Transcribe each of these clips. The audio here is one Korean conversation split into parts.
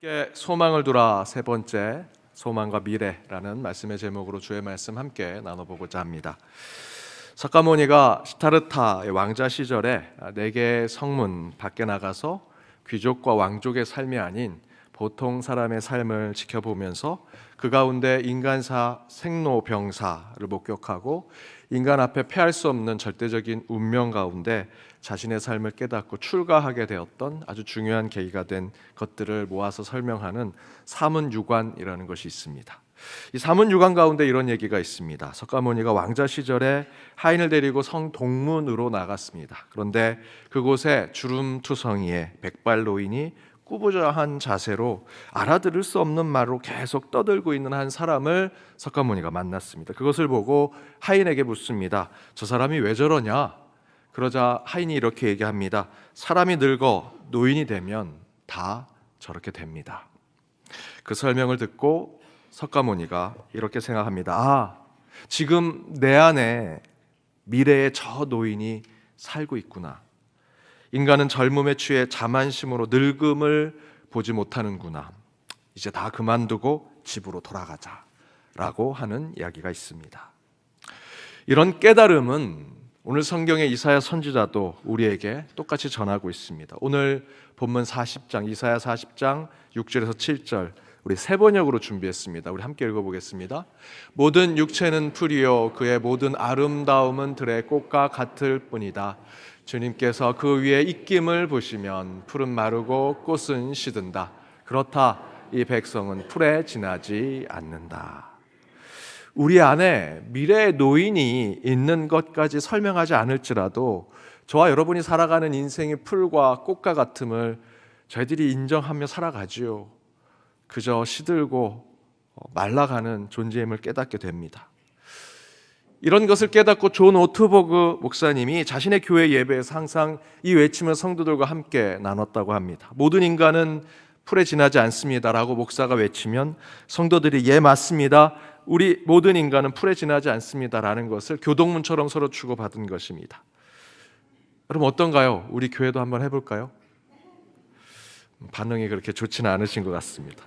함께 소망을 두라 세 번째 소망과 미래라는 말씀의 제목으로 주의 말씀 함께 나눠보고자 합니다. 석가모니가 시타르타의 왕자 시절에 4개의 성문 밖에 나가서 귀족과 왕족의 삶이 아닌 보통 사람의 삶을 지켜보면서 그 가운데 인간사 생로병사를 목격하고 인간 앞에 패할 수 없는 절대적인 운명 가운데 자신의 삶을 깨닫고 출가하게 되었던 아주 중요한 계기가 된 것들을 모아서 설명하는 사문유관이라는 것이 있습니다. 이 사문유관 가운데 이런 얘기가 있습니다. 석가모니가 왕자 시절에 하인을 데리고 성 동문으로 나갔습니다. 그런데 그곳에 주름투성이의 백발 노인이 꾸부자한 자세로 알아들을 수 없는 말로 계속 떠들고 있는 한 사람을 석가모니가 만났습니다. 그것을 보고 하인에게 묻습니다. 저 사람이 왜 저러냐? 그러자 하인이 이렇게 얘기합니다. 사람이 늙어 노인이 되면 다 저렇게 됩니다. 그 설명을 듣고 석가모니가 이렇게 생각합니다. 지금 내 안에 미래의 저 노인이 살고 있구나. 인간은 젊음에 취해 자만심으로 늙음을 보지 못하는구나. 이제 다 그만두고 집으로 돌아가자라고 하는 이야기가 있습니다. 이런 깨달음은 오늘 성경의 이사야 선지자도 우리에게 똑같이 전하고 있습니다. 오늘 본문 40장, 이사야 40장 6절에서 7절 우리 세 번역으로 준비했습니다. 우리 함께 읽어보겠습니다. 모든 육체는 풀이요 그의 모든 아름다움은 들의 꽃과 같을 뿐이다. 주님께서 그 위에 입김을 보시면 풀은 마르고 꽃은 시든다. 그렇다 이 백성은 풀에 지나지 않는다. 우리 안에 미래의 노인이 있는 것까지 설명하지 않을지라도 저와 여러분이 살아가는 인생의 풀과 꽃과 같음을 저희들이 인정하며 살아가지요. 그저 시들고 말라가는 존재임을 깨닫게 됩니다. 이런 것을 깨닫고 존 오트버그 목사님이 자신의 교회 예배에서 항상 이 외침을 성도들과 함께 나눴다고 합니다. 모든 인간은 풀에 지나지 않습니다라고 목사가 외치면 성도들이 예 맞습니다. 우리 모든 인간은 풀에 지나지 않습니다라는 것을 교동문처럼 서로 주고받은 것입니다. 여러분 어떤가요? 우리 교회도 한번 해볼까요? 반응이 그렇게 좋지는 않으신 것 같습니다.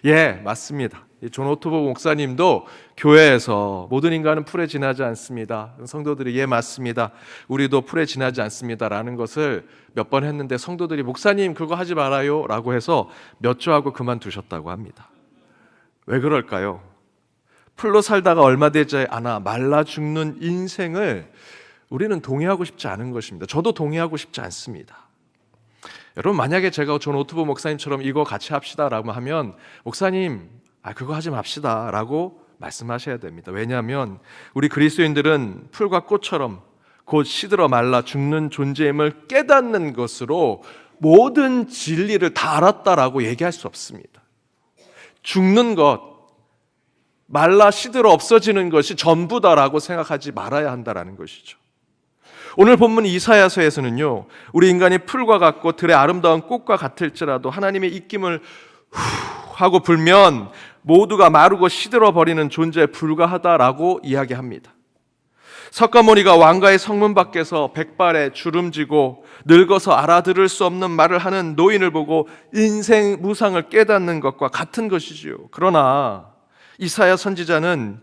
예, 맞습니다. 존 오토버 목사님도 교회에서 모든 인간은 풀에 지나지 않습니다. 성도들이 예, 맞습니다. 우리도 풀에 지나지 않습니다라는 것을 몇 번 했는데 성도들이 목사님 그거 하지 말아요 라고 해서 몇 주 하고 그만두셨다고 합니다. 왜 그럴까요? 풀로 살다가 얼마 되지 않아 말라 죽는 인생을 우리는 동의하고 싶지 않은 것입니다. 저도 동의하고 싶지 않습니다. 여러분 만약에 제가 존 오트버 목사님처럼 이거 같이 합시다라고 하면 목사님 그거 하지 맙시다 라고 말씀하셔야 됩니다. 왜냐하면 우리 그리스도인들은 풀과 꽃처럼 곧 시들어 말라 죽는 존재임을 깨닫는 것으로 모든 진리를 다 알았다라고 얘기할 수 없습니다. 죽는 것, 말라 시들어 없어지는 것이 전부다라고 생각하지 말아야 한다라는 것이죠. 오늘 본문 이사야서에서는요, 우리 인간이 풀과 같고 들의 아름다운 꽃과 같을지라도 하나님의 입김을 하고 불면 모두가 마르고 시들어 버리는 존재에 불과하다라고 이야기합니다. 석가모니가 왕가의 성문 밖에서 백발에 주름지고 늙어서 알아들을 수 없는 말을 하는 노인을 보고 인생 무상을 깨닫는 것과 같은 것이지요. 그러나 이사야 선지자는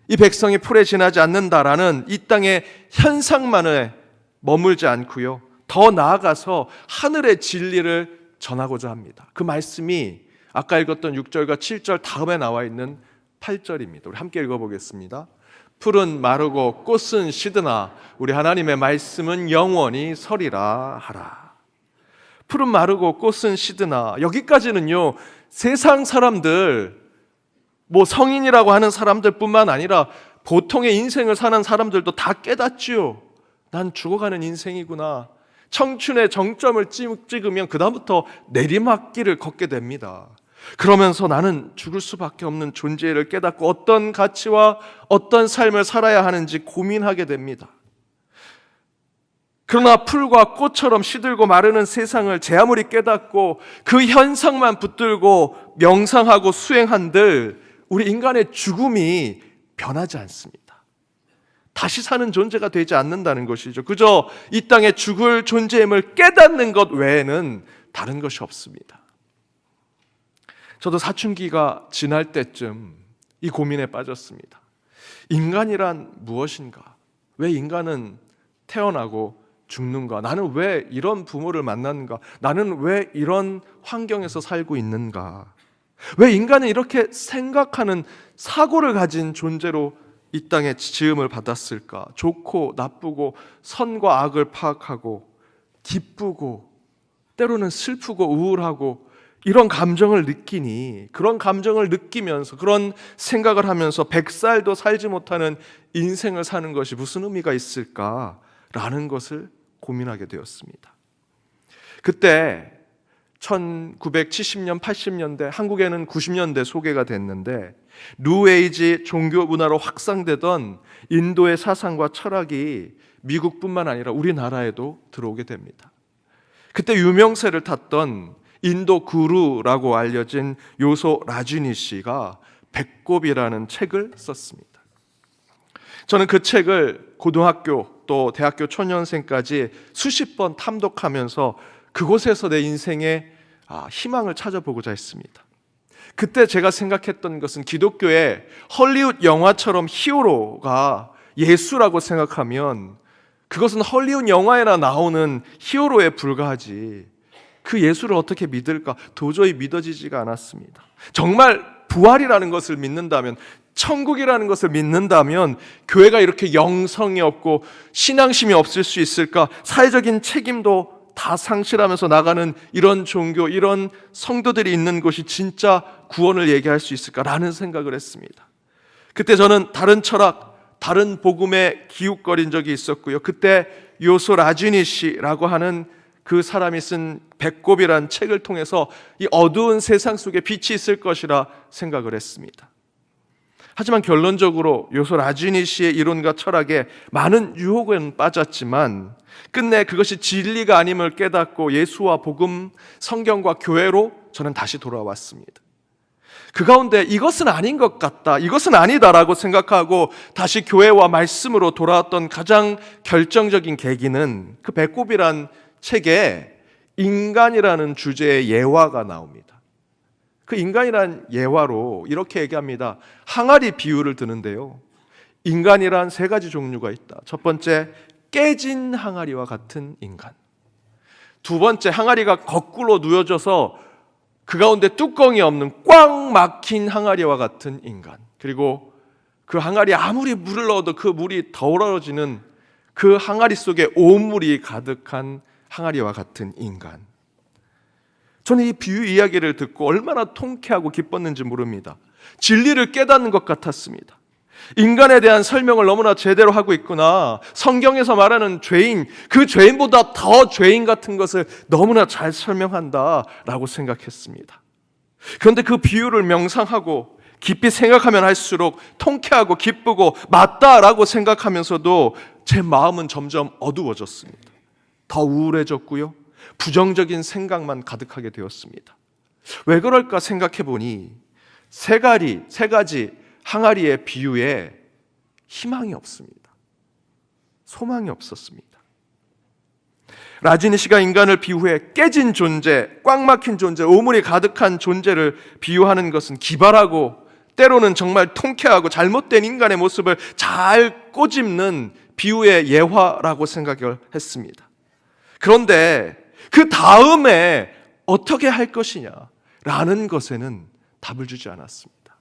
이 백성이 풀에 지나지 않는다라는 이 땅의 현상만에 머물지 않고요, 더 나아가서 하늘의 진리를 전하고자 합니다. 그 말씀이 아까 읽었던 6절과 7절 다음에 나와 있는 8절입니다. 우리 함께 읽어보겠습니다. 풀은 마르고 꽃은 시드나 우리 하나님의 말씀은 영원히 서리라 하라. 풀은 마르고 꽃은 시드나, 여기까지는요 세상 사람들, 성인이라고 하는 사람들뿐만 아니라 보통의 인생을 사는 사람들도 다 깨닫지요. 난 죽어가는 인생이구나. 청춘의 정점을 찍으면 그 다음부터 내리막길을 걷게 됩니다. 그러면서 나는 죽을 수밖에 없는 존재를 깨닫고 어떤 가치와 어떤 삶을 살아야 하는지 고민하게 됩니다. 그러나 풀과 꽃처럼 시들고 마르는 세상을 제 아무리 깨닫고 그 현상만 붙들고 명상하고 수행한들 우리 인간의 죽음이 변하지 않습니다. 다시 사는 존재가 되지 않는다는 것이죠. 그저 이 땅에 죽을 존재임을 깨닫는 것 외에는 다른 것이 없습니다. 저도 사춘기가 지날 때쯤 이 고민에 빠졌습니다. 인간이란 무엇인가? 왜 인간은 태어나고 죽는가? 나는 왜 이런 부모를 만났는가? 나는 왜 이런 환경에서 살고 있는가? 왜 인간은 이렇게 생각하는 사고를 가진 존재로 이 땅에 지음을 받았을까? 좋고 나쁘고 선과 악을 파악하고 기쁘고 때로는 슬프고 우울하고 이런 감정을 느끼니, 그런 감정을 느끼면서 그런 생각을 하면서 100살도 살지 못하는 인생을 사는 것이 무슨 의미가 있을까라는 것을 고민하게 되었습니다. 그때 1970년, 80년대, 한국에는 90년대 소개가 됐는데 뉴에이지 종교 문화로 확산되던 인도의 사상과 철학이 미국뿐만 아니라 우리나라에도 들어오게 됩니다. 그때 유명세를 탔던 인도 구루라고 알려진 요소 라지니시가 배꼽이라는 책을 썼습니다. 저는 그 책을 고등학교 또 대학교 초년생까지 수십 번 탐독하면서 그곳에서 내 인생의 희망을 찾아보고자 했습니다. 그때 제가 생각했던 것은 기독교의 헐리우드 영화처럼 히어로가 예수라고 생각하면 그것은 헐리우드 영화에나 나오는 히어로에 불과하지, 그 예수를 어떻게 믿을까? 도저히 믿어지지가 않았습니다. 정말 부활이라는 것을 믿는다면, 천국이라는 것을 믿는다면 교회가 이렇게 영성이 없고 신앙심이 없을 수 있을까? 사회적인 책임도 다 상실하면서 나가는 이런 종교, 이런 성도들이 있는 곳이 진짜 구원을 얘기할 수 있을까라는 생각을 했습니다. 그때 저는 다른 철학, 다른 복음에 기웃거린 적이 있었고요. 그때 요소 라지니시라고 하는 그 사람이 쓴 배꼽이란 책을 통해서 이 어두운 세상 속에 빛이 있을 것이라 생각을 했습니다. 하지만 결론적으로 요소 라지니시의 이론과 철학에 많은 유혹은 빠졌지만 끝내 그것이 진리가 아님을 깨닫고 예수와 복음, 성경과 교회로 저는 다시 돌아왔습니다. 그 가운데 이것은 아닌 것 같다, 이것은 아니다라고 생각하고 다시 교회와 말씀으로 돌아왔던 가장 결정적인 계기는 그 배꼽이란 책에 인간이라는 주제의 예화가 나옵니다. 그 인간이란 예화로 이렇게 얘기합니다. 항아리 비유를 드는데요, 인간이란 세 가지 종류가 있다. 첫 번째, 깨진 항아리와 같은 인간. 두 번째, 항아리가 거꾸로 누워져서 그 가운데 뚜껑이 없는 꽉 막힌 항아리와 같은 인간. 그리고 그 항아리에 아무리 물을 넣어도 그 물이 더 우러러지는 그 항아리 속에 온물이 가득한 항아리와 같은 인간. 저는 이 비유 이야기를 듣고 얼마나 통쾌하고 기뻤는지 모릅니다. 진리를 깨닫는 것 같았습니다. 인간에 대한 설명을 너무나 제대로 하고 있구나. 성경에서 말하는 죄인, 그 죄인보다 더 죄인 같은 것을 너무나 잘 설명한다라고 생각했습니다. 그런데 그 비유를 명상하고 깊이 생각하면 할수록 통쾌하고 기쁘고 맞다라고 생각하면서도 제 마음은 점점 어두워졌습니다. 더 우울해졌고요, 부정적인 생각만 가득하게 되었습니다. 왜 그럴까 생각해 보니 세 가지 항아리의 비유에 희망이 없습니다. 소망이 없었습니다. 라지니시가 인간을 비유해 깨진 존재, 꽉 막힌 존재, 오물이 가득한 존재를 비유하는 것은 기발하고 때로는 정말 통쾌하고 잘못된 인간의 모습을 잘 꼬집는 비유의 예화라고 생각을 했습니다. 그런데 그 다음에 어떻게 할 것이냐라는 것에는 답을 주지 않았습니다.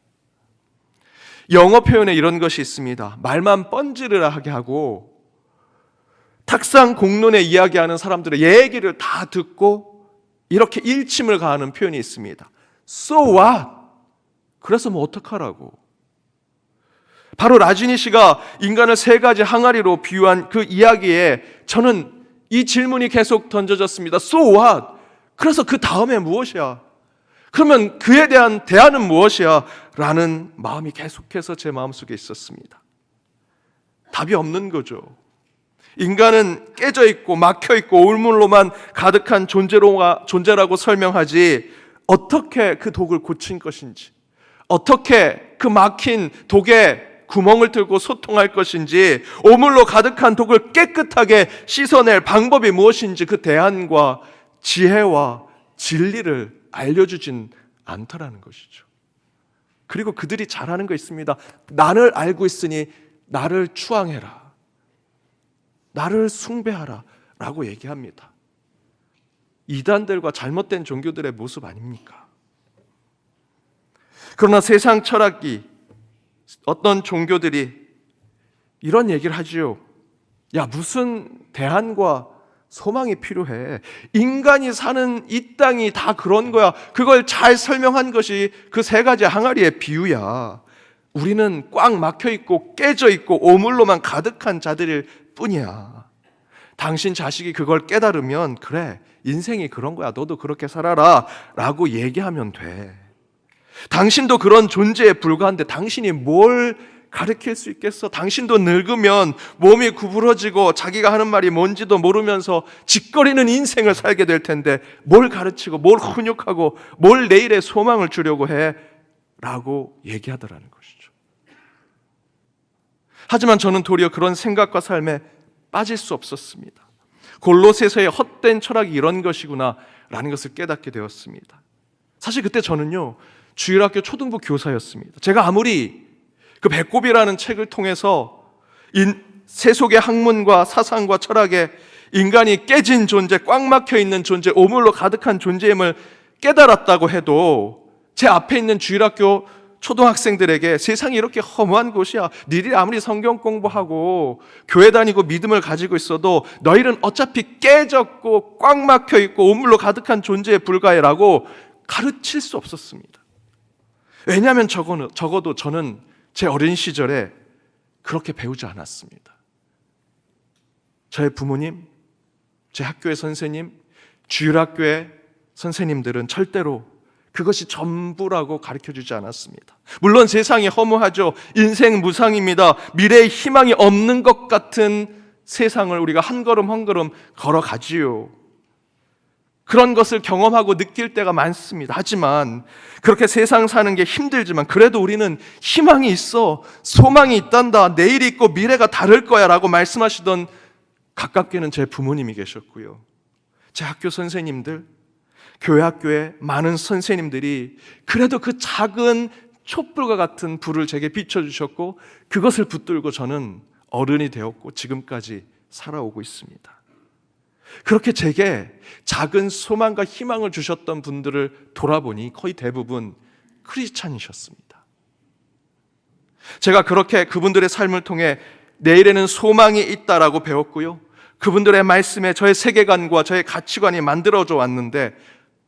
영어 표현에 이런 것이 있습니다. 말만 뻔지르르하게 하고 탁상 공론에 이야기하는 사람들의 얘기를 다 듣고 이렇게 일침을 가하는 표현이 있습니다. So what? 그래서 뭐 어떡하라고. 바로 라지니시가 인간을 세 가지 항아리로 비유한 그 이야기에 저는 이 질문이 계속 던져졌습니다. So what? 그래서 그 다음에 무엇이야? 그러면 그에 대한 대안은 무엇이야? 라는 마음이 계속해서 제 마음속에 있었습니다. 답이 없는 거죠. 인간은 깨져 있고 막혀 있고 올물로만 가득한 존재라고 설명하지 어떻게 그 독을 고친 것인지, 어떻게 그 막힌 독에 구멍을 뚫고 소통할 것인지, 오물로 가득한 독을 깨끗하게 씻어낼 방법이 무엇인지 그 대안과 지혜와 진리를 알려주진 않더라는 것이죠. 그리고 그들이 잘하는 거 있습니다. 나를 알고 있으니 나를 추앙해라, 나를 숭배하라 라고 얘기합니다. 이단들과 잘못된 종교들의 모습 아닙니까? 그러나 세상 철학이, 어떤 종교들이 이런 얘기를 하지요. 야, 무슨 대안과 소망이 필요해. 인간이 사는 이 땅이 다 그런 거야. 그걸 잘 설명한 것이 그 세 가지 항아리의 비유야. 우리는 꽉 막혀 있고 깨져 있고 오물로만 가득한 자들일 뿐이야. 당신 자식이 그걸 깨달으면 그래, 인생이 그런 거야, 너도 그렇게 살아라 라고 얘기하면 돼. 당신도 그런 존재에 불과한데 당신이 뭘 가르칠 수 있겠어? 당신도 늙으면 몸이 구부러지고 자기가 하는 말이 뭔지도 모르면서 짓거리는 인생을 살게 될 텐데 뭘 가르치고 뭘 훈육하고 뭘 내일의 소망을 주려고 해? 라고 얘기하더라는 것이죠. 하지만 저는 도리어 그런 생각과 삶에 빠질 수 없었습니다. 골로새서의 헛된 철학이 이런 것이구나 라는 것을 깨닫게 되었습니다. 사실 그때 저는요, 주일학교 초등부 교사였습니다. 제가 아무리 그 배꼽이라는 책을 통해서 세속의 학문과 사상과 철학에 인간이 깨진 존재, 꽉 막혀 있는 존재, 오물로 가득한 존재임을 깨달았다고 해도 제 앞에 있는 주일학교 초등학생들에게 세상이 이렇게 허무한 곳이야, 니들이 아무리 성경 공부하고 교회 다니고 믿음을 가지고 있어도 너희는 어차피 깨졌고 꽉 막혀 있고 오물로 가득한 존재에 불과해라고 가르칠 수 없었습니다. 왜냐하면 적어도 저는 제 어린 시절에 그렇게 배우지 않았습니다. 저의 부모님, 제 학교의 선생님, 주일학교의 선생님들은 절대로 그것이 전부라고 가르쳐주지 않았습니다. 물론 세상이 허무하죠. 인생 무상입니다. 미래의 희망이 없는 것 같은 세상을 우리가 한 걸음 한 걸음 걸어가지요. 그런 것을 경험하고 느낄 때가 많습니다. 하지만 그렇게 세상 사는 게 힘들지만 그래도 우리는 희망이 있어, 소망이 있단다, 내일이 있고 미래가 다를 거야 라고 말씀하시던 가깝게는 제 부모님이 계셨고요, 제 학교 선생님들, 교회 학교에 많은 선생님들이 그래도 그 작은 촛불과 같은 불을 제게 비춰주셨고 그것을 붙들고 저는 어른이 되었고 지금까지 살아오고 있습니다. 그렇게 제게 작은 소망과 희망을 주셨던 분들을 돌아보니 거의 대부분 크리스찬이셨습니다. 제가 그렇게 그분들의 삶을 통해 내일에는 소망이 있다라고 배웠고요, 그분들의 말씀에 저의 세계관과 저의 가치관이 만들어져 왔는데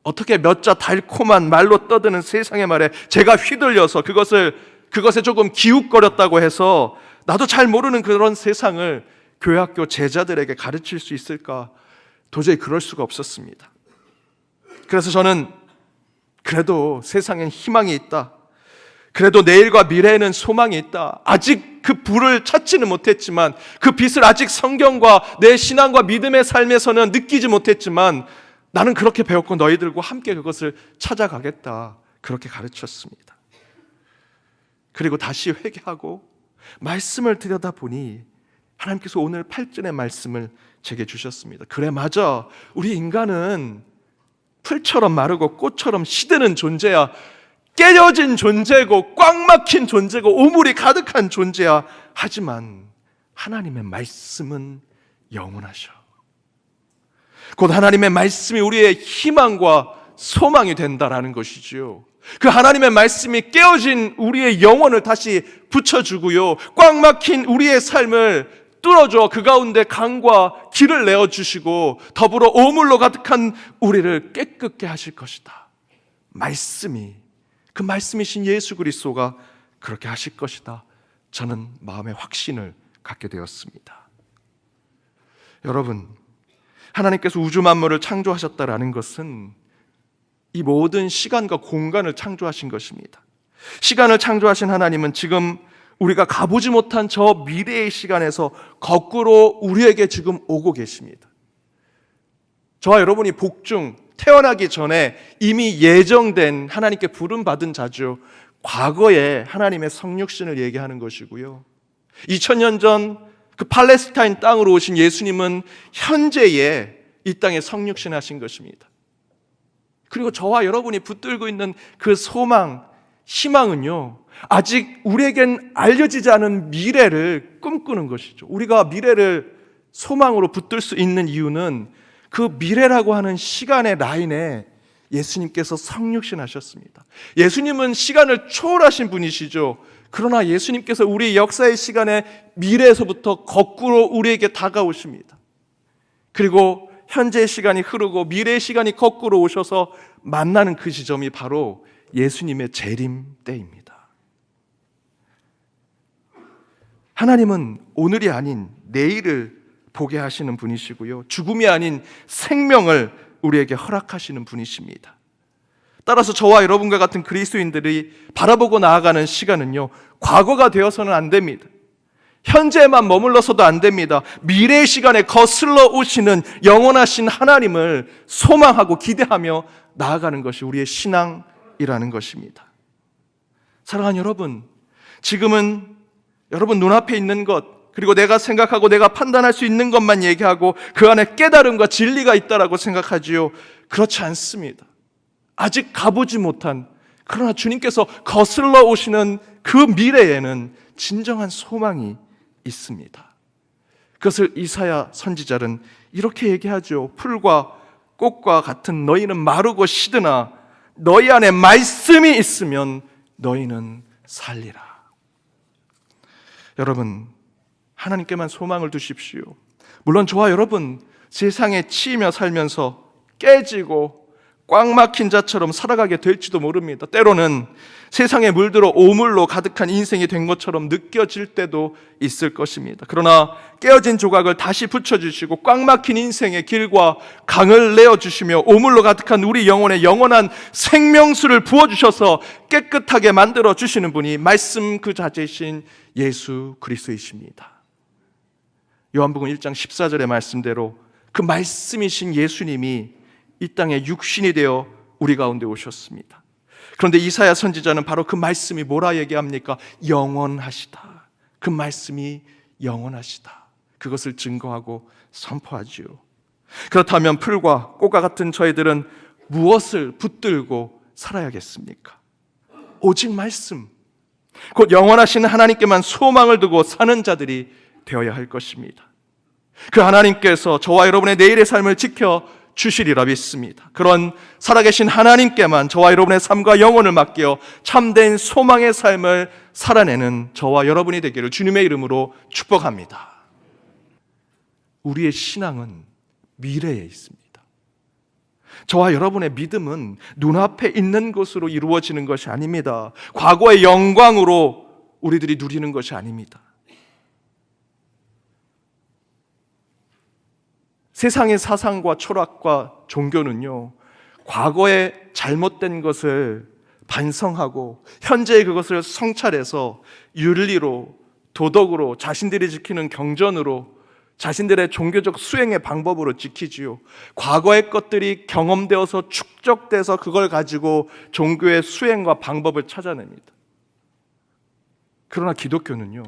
어떻게 몇 자 달콤한 말로 떠드는 세상의 말에 제가 휘둘려서 그것에 조금 기웃거렸다고 해서 나도 잘 모르는 그런 세상을 교회 학교 제자들에게 가르칠 수 있을까? 도저히 그럴 수가 없었습니다. 그래서 저는 그래도 세상엔 희망이 있다, 그래도 내일과 미래에는 소망이 있다, 아직 그 불을 찾지는 못했지만 그 빛을 아직 성경과 내 신앙과 믿음의 삶에서는 느끼지 못했지만 나는 그렇게 배웠고 너희들과 함께 그것을 찾아가겠다, 그렇게 가르쳤습니다. 그리고 다시 회개하고 말씀을 들여다보니 하나님께서 오늘 8절의 말씀을 제게 주셨습니다. 그래, 맞아, 우리 인간은 풀처럼 마르고 꽃처럼 시드는 존재야, 깨져진 존재고 꽉 막힌 존재고 오물이 가득한 존재야. 하지만 하나님의 말씀은 영원하셔. 곧 하나님의 말씀이 우리의 희망과 소망이 된다라는 것이지요. 그 하나님의 말씀이 깨어진 우리의 영혼을 다시 붙여주고요, 꽉 막힌 우리의 삶을 뚫어줘 그 가운데 강과 길을 내어주시고 더불어 오물로 가득한 우리를 깨끗게 하실 것이다. 그 말씀이신 예수 그리스도가 그렇게 하실 것이다. 저는 마음의 확신을 갖게 되었습니다. 여러분, 하나님께서 우주 만물을 창조하셨다라는 것은 이 모든 시간과 공간을 창조하신 것입니다. 시간을 창조하신 하나님은 지금 우리가 가보지 못한 저 미래의 시간에서 거꾸로 우리에게 지금 오고 계십니다. 저와 여러분이 복중, 태어나기 전에 이미 예정된 하나님께 부름받은 자죠. 과거에 하나님의 성육신을 얘기하는 것이고요, 2000년 전 그 팔레스타인 땅으로 오신 예수님은 현재에 이 땅에 성육신하신 것입니다. 그리고 저와 여러분이 붙들고 있는 그 소망, 희망은요, 아직 우리에겐 알려지지 않은 미래를 꿈꾸는 것이죠. 우리가 미래를 소망으로 붙들 수 있는 이유는 그 미래라고 하는 시간의 라인에 예수님께서 성육신하셨습니다. 예수님은 시간을 초월하신 분이시죠. 그러나 예수님께서 우리 역사의 시간의 미래에서부터 거꾸로 우리에게 다가오십니다. 그리고 현재의 시간이 흐르고 미래의 시간이 거꾸로 오셔서 만나는 그 지점이 바로 예수님의 재림 때입니다. 하나님은 오늘이 아닌 내일을 보게 하시는 분이시고요, 죽음이 아닌 생명을 우리에게 허락하시는 분이십니다. 따라서 저와 여러분과 같은 그리스도인들이 바라보고 나아가는 시간은요, 과거가 되어서는 안 됩니다. 현재에만 머물러서도 안 됩니다. 미래의 시간에 거슬러 오시는 영원하신 하나님을 소망하고 기대하며 나아가는 것이 우리의 신앙이라는 것입니다. 사랑하는 여러분, 지금은 여러분 눈앞에 있는 것, 그리고 내가 생각하고 내가 판단할 수 있는 것만 얘기하고 그 안에 깨달음과 진리가 있다라고 생각하지요. 그렇지 않습니다. 아직 가보지 못한, 그러나 주님께서 거슬러 오시는 그 미래에는 진정한 소망이 있습니다. 그것을 이사야 선지자는 이렇게 얘기하죠. 풀과 꽃과 같은 너희는 마르고 시드나 너희 안에 말씀이 있으면 너희는 살리라. 여러분, 하나님께만 소망을 두십시오. 물론 저와 여러분 세상에 치이며 살면서 깨지고 꽉 막힌 자처럼 살아가게 될지도 모릅니다. 때로는 세상에 물들어 오물로 가득한 인생이 된 것처럼 느껴질 때도 있을 것입니다. 그러나 깨어진 조각을 다시 붙여주시고 꽉 막힌 인생의 길과 강을 내어주시며 오물로 가득한 우리 영혼에 영원한 생명수를 부어주셔서 깨끗하게 만들어주시는 분이 말씀 그 자체이신 예수 그리스도이십니다. 요한복음 1장 14절의 말씀대로 그 말씀이신 예수님이 이 땅에 육신이 되어 우리 가운데 오셨습니다. 그런데 이사야 선지자는 바로 그 말씀이 뭐라 얘기합니까? 영원하시다. 그 말씀이 영원하시다. 그것을 증거하고 선포하지요. 그렇다면 풀과 꽃과 같은 저희들은 무엇을 붙들고 살아야겠습니까? 오직 말씀, 곧 영원하신 하나님께만 소망을 두고 사는 자들이 되어야 할 것입니다. 그 하나님께서 저와 여러분의 내일의 삶을 지켜 주시리라 믿습니다. 그런 살아계신 하나님께만 저와 여러분의 삶과 영혼을 맡겨 참된 소망의 삶을 살아내는 저와 여러분이 되기를 주님의 이름으로 축복합니다. 우리의 신앙은 미래에 있습니다. 저와 여러분의 믿음은 눈앞에 있는 것으로 이루어지는 것이 아닙니다. 과거의 영광으로 우리들이 누리는 것이 아닙니다. 세상의 사상과 철학과 종교는요, 과거의 잘못된 것을 반성하고 현재의 그것을 성찰해서 윤리로, 도덕으로, 자신들이 지키는 경전으로, 자신들의 종교적 수행의 방법으로 지키지요. 과거의 것들이 경험되어서 축적돼서 그걸 가지고 종교의 수행과 방법을 찾아냅니다. 그러나 기독교는요,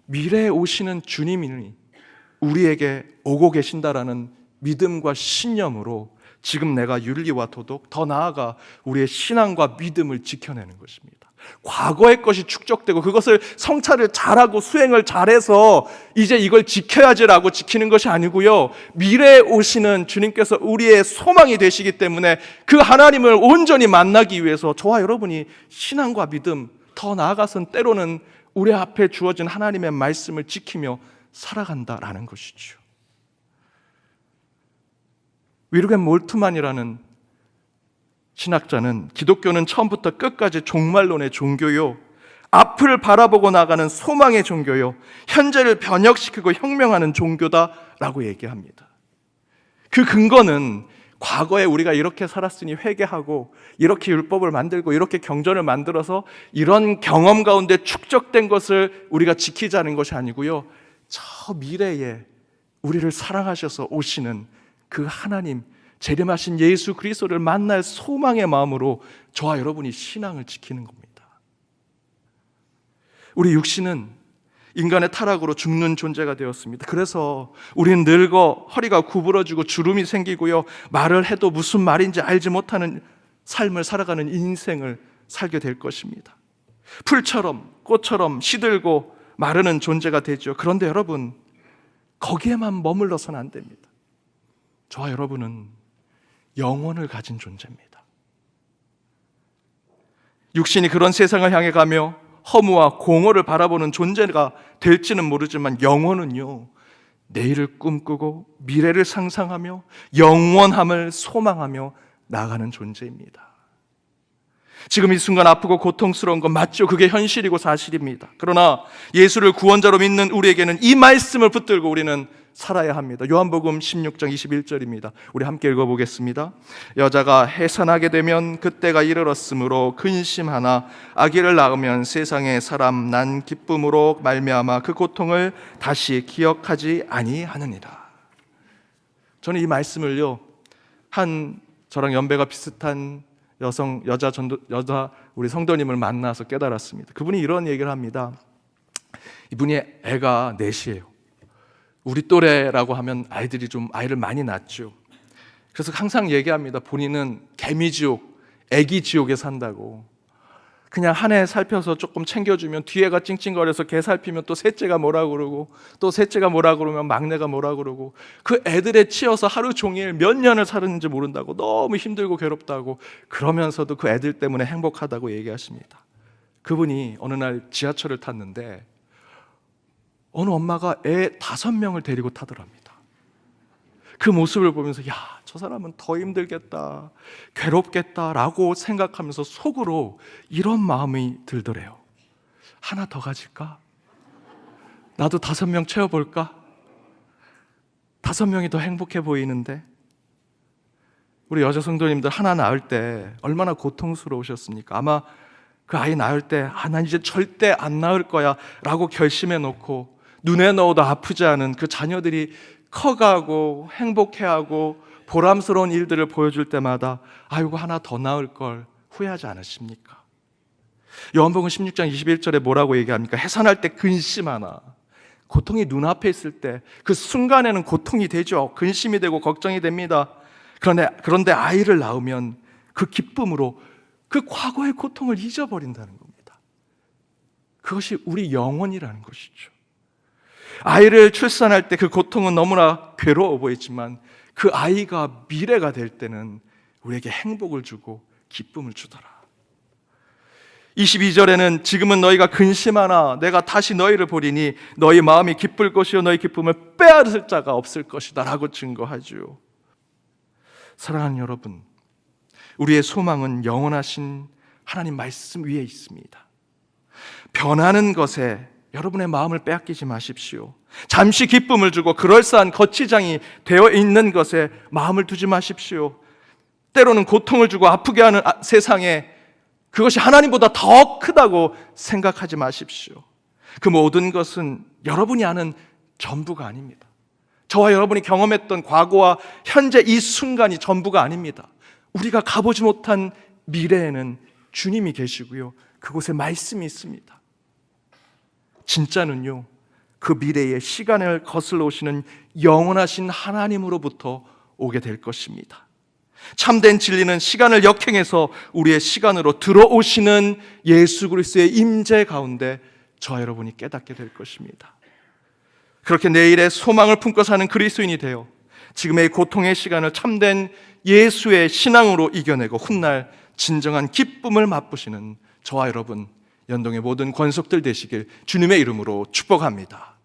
미래에 오시는 주님이 우리에게 오고 계신다라는 믿음과 신념으로 지금 내가 윤리와 도덕, 더 나아가 우리의 신앙과 믿음을 지켜내는 것입니다. 과거의 것이 축적되고 그것을 성찰을 잘하고 수행을 잘해서 이제 이걸 지켜야지라고 지키는 것이 아니고요, 미래에 오시는 주님께서 우리의 소망이 되시기 때문에 그 하나님을 온전히 만나기 위해서 저와 여러분이 신앙과 믿음, 더 나아가서는 때로는 우리 앞에 주어진 하나님의 말씀을 지키며 살아간다라는 것이죠. 위르겐 몰트만이라는 신학자는 기독교는 처음부터 끝까지 종말론의 종교요, 앞을 바라보고 나가는 소망의 종교요, 현재를 변혁시키고 혁명하는 종교다라고 얘기합니다. 그 근거는 과거에 우리가 이렇게 살았으니 회개하고 이렇게 율법을 만들고 이렇게 경전을 만들어서 이런 경험 가운데 축적된 것을 우리가 지키자는 것이 아니고요, 저 미래에 우리를 사랑하셔서 오시는 그 하나님, 재림하신 예수 그리스도를 만날 소망의 마음으로 저와 여러분이 신앙을 지키는 겁니다. 우리 육신은 인간의 타락으로 죽는 존재가 되었습니다. 그래서 우리는 늙어 허리가 구부러지고 주름이 생기고요, 말을 해도 무슨 말인지 알지 못하는 삶을 살아가는 인생을 살게 될 것입니다. 풀처럼 꽃처럼 시들고 마르는 존재가 되죠. 그런데 여러분, 거기에만 머물러서는 안 됩니다. 저와 여러분은 영혼을 가진 존재입니다. 육신이 그런 세상을 향해 가며 허무와 공허를 바라보는 존재가 될지는 모르지만 영혼은요, 내일을 꿈꾸고 미래를 상상하며 영원함을 소망하며 나아가는 존재입니다. 지금 이 순간 아프고 고통스러운 건 맞죠. 그게 현실이고 사실입니다. 그러나 예수를 구원자로 믿는 우리에게는 이 말씀을 붙들고 우리는 살아야 합니다. 요한복음 16장 21절입니다. 우리 함께 읽어보겠습니다. 여자가 해산하게 되면 그때가 이르렀으므로 근심하나 아기를 낳으면 세상에 사람 난 기쁨으로 말미암아 그 고통을 다시 기억하지 아니하느니라. 저는 이 말씀을요, 한 저랑 연배가 비슷한 여자 우리 성도님을 만나서 깨달았습니다. 그분이 이런 얘기를 합니다. 이분이 애가 넷이에요. 우리 또래라고 하면 아이를 많이 낳죠. 그래서 항상 얘기합니다. 본인은 개미지옥, 애기지옥에 산다고. 그냥 한 해 살펴서 조금 챙겨주면 뒤에가 찡찡거려서 개 살피면 또 셋째가 뭐라 그러고, 또 셋째가 뭐라 그러면 막내가 뭐라 그러고, 그 애들에 치여서 하루 종일 몇 년을 살았는지 모른다고, 너무 힘들고 괴롭다고, 그러면서도 그 애들 때문에 행복하다고 얘기하십니다. 그분이 어느 날 지하철을 탔는데 어느 엄마가 애 5명을 데리고 타더랍니다. 그 모습을 보면서 야, 저 사람은 더 힘들겠다, 괴롭겠다라고 생각하면서 속으로 이런 마음이 들더래요. 하나 더 가질까? 나도 5명 채워볼까? 5명이 더 행복해 보이는데. 우리 여자 성도님들 하나 낳을 때 얼마나 고통스러우셨습니까? 아마 그 아이 낳을 때 난 이제 절대 안 낳을 거야 라고 결심해 놓고 눈에 넣어도 아프지 않은 그 자녀들이 커가고 행복해하고 보람스러운 일들을 보여줄 때마다 아이고 하나 더 낳을 걸 후회하지 않으십니까? 요한복음 16장 21절에 뭐라고 얘기합니까? 해산할 때 근심하나. 고통이 눈앞에 있을 때 그 순간에는 고통이 되죠. 근심이 되고 걱정이 됩니다. 그런데 아이를 낳으면 그 기쁨으로 그 과거의 고통을 잊어버린다는 겁니다. 그것이 우리 영혼이라는 것이죠. 아이를 출산할 때 그 고통은 너무나 괴로워 보이지만 그 아이가 미래가 될 때는 우리에게 행복을 주고 기쁨을 주더라. 22절에는 지금은 너희가 근심하나 내가 다시 너희를 보리니 너희 마음이 기쁠 것이요 너희 기쁨을 빼앗을 자가 없을 것이다 라고 증거하죠. 사랑하는 여러분, 우리의 소망은 영원하신 하나님 말씀 위에 있습니다. 변하는 것에 여러분의 마음을 빼앗기지 마십시오. 잠시 기쁨을 주고 그럴싸한 거치장이 되어 있는 것에 마음을 두지 마십시오. 때로는 고통을 주고 아프게 하는 세상에 그것이 하나님보다 더 크다고 생각하지 마십시오. 그 모든 것은 여러분이 아는 전부가 아닙니다. 저와 여러분이 경험했던 과거와 현재 이 순간이 전부가 아닙니다. 우리가 가보지 못한 미래에는 주님이 계시고요, 그곳에 말씀이 있습니다. 진짜는요, 그 미래에 시간을 거슬러 오시는 영원하신 하나님으로부터 오게 될 것입니다. 참된 진리는 시간을 역행해서 우리의 시간으로 들어오시는 예수 그리스도의 임재 가운데 저와 여러분이 깨닫게 될 것입니다. 그렇게 내일의 소망을 품고 사는 그리스도인이 되어 지금의 고통의 시간을 참된 예수의 신앙으로 이겨내고 훗날 진정한 기쁨을 맛보시는 저와 여러분, 연동의 모든 권속들 되시길 주님의 이름으로 축복합니다.